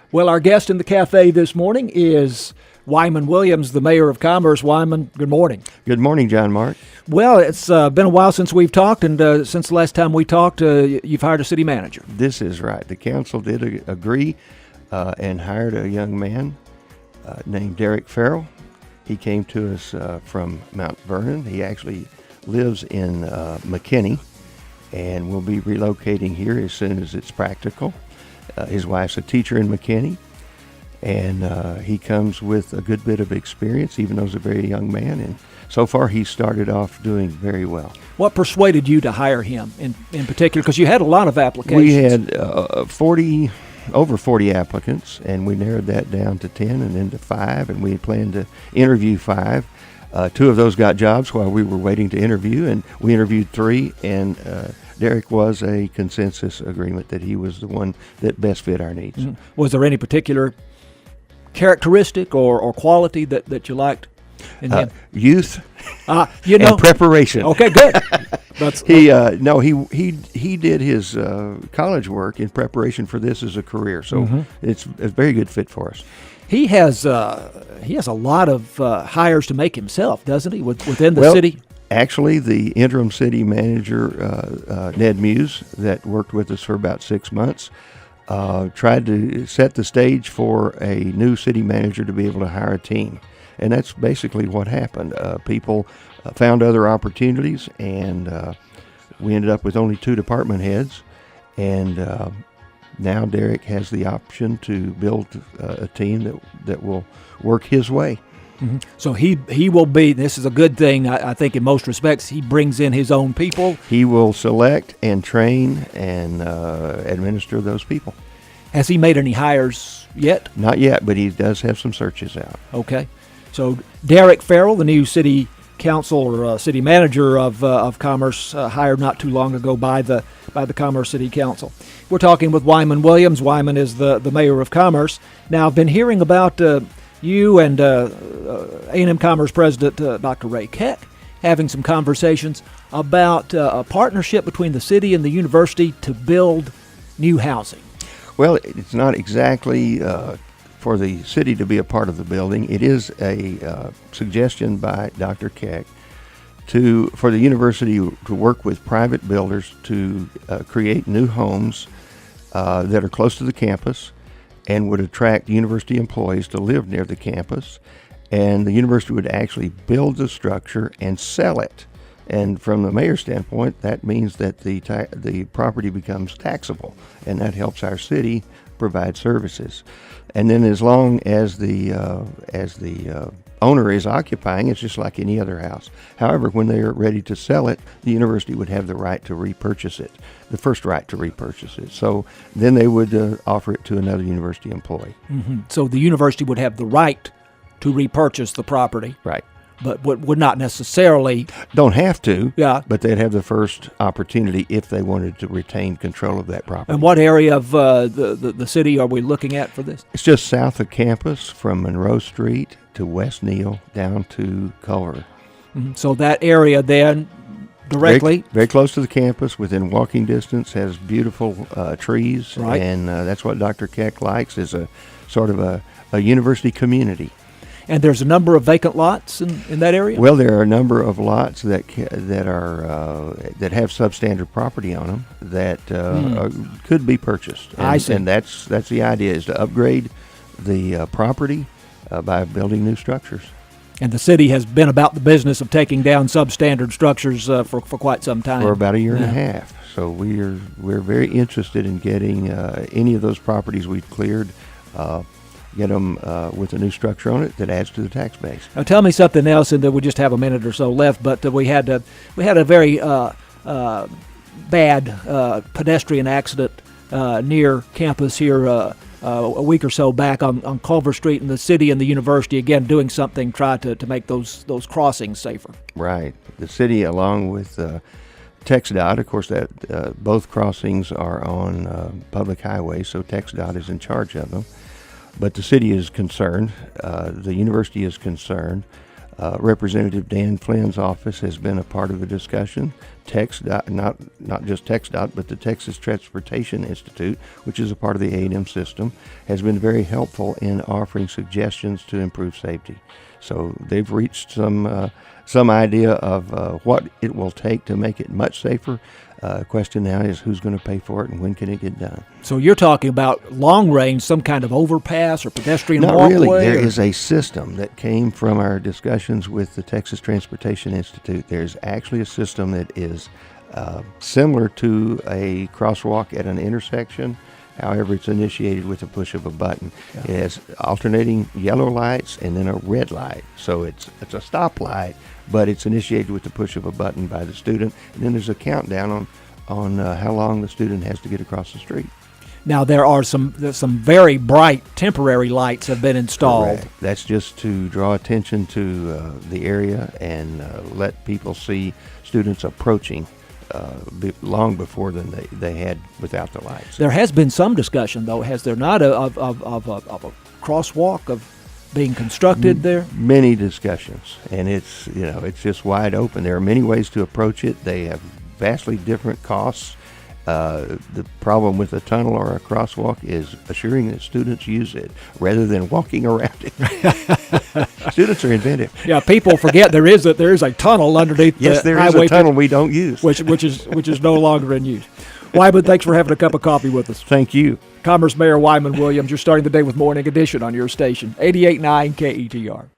Well, our guest in the cafe this morning is Wyman Williams, the mayor of Commerce. Wyman, good morning. Good morning, John Mark. Well, it's been a while since we've talked, and since the last time we talked, you've hired a city manager. This is right. The council did agree and hired a young man named Derek Farrell. He came to us from Mount Vernon. He actually lives in McKinney and will be relocating here as soon as it's practical. His wife's a teacher in McKinney, and he comes with a good bit of experience, even though he's a very young man, and so far he's started off doing very well. What persuaded you to hire him in particular? Because you had a lot of applications. We had over 40 applicants, and we narrowed that down to 10 and then to 5, and we had planned to interview 5. 2 of those got jobs while we were waiting to interview, and we interviewed 3, and Derek was a consensus agreement that he was the one that best fit our needs. Mm-hmm. Was there any particular characteristic or quality that you liked in him? Youth and preparation. Okay, good. He did his college work in preparation for this as a career, so it's a very good fit for us. He has a lot of hires to make himself, doesn't he, within the city? Actually, the interim city manager, Ned Muse, that worked with us for about 6 months, tried to set the stage for a new city manager to be able to hire a team. And that's basically what happened. People found other opportunities, and we ended up with only 2 department heads. And now Derek has the option to build a team that will work his way. Mm-hmm. So he will be, this is a good thing, I think in most respects, he brings in his own people. He will select and train and administer those people. Has he made any hires yet? Not yet, but he does have some searches out. Okay. So Derek Farrell, the new city council or city manager of Commerce, hired not too long ago by the Commerce City Council. We're talking with Wyman Williams. Wyman is the mayor of Commerce. Now, I've been hearing about you and A&M Commerce President Dr. Ray Keck having some conversations about a partnership between the city and the university to build new housing. Well, it's not exactly for the city to be a part of the building. It is a suggestion by Dr. Keck for the university to work with private builders to create new homes that are close to the campus and would attract university employees to live near the campus. And the university would actually build the structure and sell it. And from the mayor's standpoint, that means that the property becomes taxable, and that helps our city provide services. And then as long as the owner is occupying, it's just like any other house. However, when they are ready to sell it, the university would have the right to repurchase it, the first right to repurchase it. So then they would offer it to another university employee. Mm-hmm. So the university would have the right to repurchase the property. Right. But would not necessarily... Don't have to, yeah. But they'd have the first opportunity if they wanted to retain control of that property. And what area of the city are we looking at for this? It's just south of campus from Monroe Street to West Neal down to Culver. Mm-hmm. So that area then directly... Very close to the campus, within walking distance, has beautiful trees. Right. And that's what Dr. Keck likes, is a sort of a university community. And there's a number of vacant lots in that area? Well, there are a number of lots that have substandard property on them that could be purchased. And, I see. And that's the idea, is to upgrade the property by building new structures. And the city has been about the business of taking down substandard structures for quite some time. For about a year and a half. So we're very interested in getting any of those properties we've cleared, get them with a new structure on it that adds to the tax base. Now, tell me something else, and then we just have a minute or so left. But we had a very bad pedestrian accident near campus here a week or so back on Culver Street, and the city and the university again doing something try to make those crossings safer. Right. The city, along with TxDOT, of course, that both crossings are on public highways, so TxDOT is in charge of them. But the city is concerned. The university is concerned. Representative Dan Flynn's office has been a part of the discussion not just TxDOT, but the Texas Transportation Institute, which is a part of the A&M system, has been very helpful in offering suggestions to improve safety. So they've reached some idea of what it will take to make it much safer. Question now is who's going to pay for it and when can it get done? So you're talking about long range, some kind of overpass or pedestrian Not walkway? really. There is a system that came from our discussions with the Texas Transportation Institute. There's actually a system that is similar to a crosswalk at an intersection. However, it's initiated with the push of a button. Yeah. It has alternating yellow lights and then a red light. So it's a stoplight, but it's initiated with the push of a button by the student. And then there's a countdown on how long the student has to get across the street. Now, there's some very bright temporary lights have been installed. Correct. That's just to draw attention to the area and let people see students approaching long before than they had without the lights. There has been some discussion, though, has there not, of a crosswalk of being constructed there? Many discussions, and it's just wide open. There are many ways to approach it. They have vastly different costs. The problem with a tunnel or a crosswalk is assuring that students use it rather than walking around it. Students are inventive. Yeah, people forget there is a tunnel underneath yes, the there highway. Is a tunnel we don't use, which is no longer in use. Wyman, thanks for having a cup of coffee with us. Thank you. Commerce Mayor Wyman Williams, you're starting the day with Morning Edition on your station, 88.9 KETR.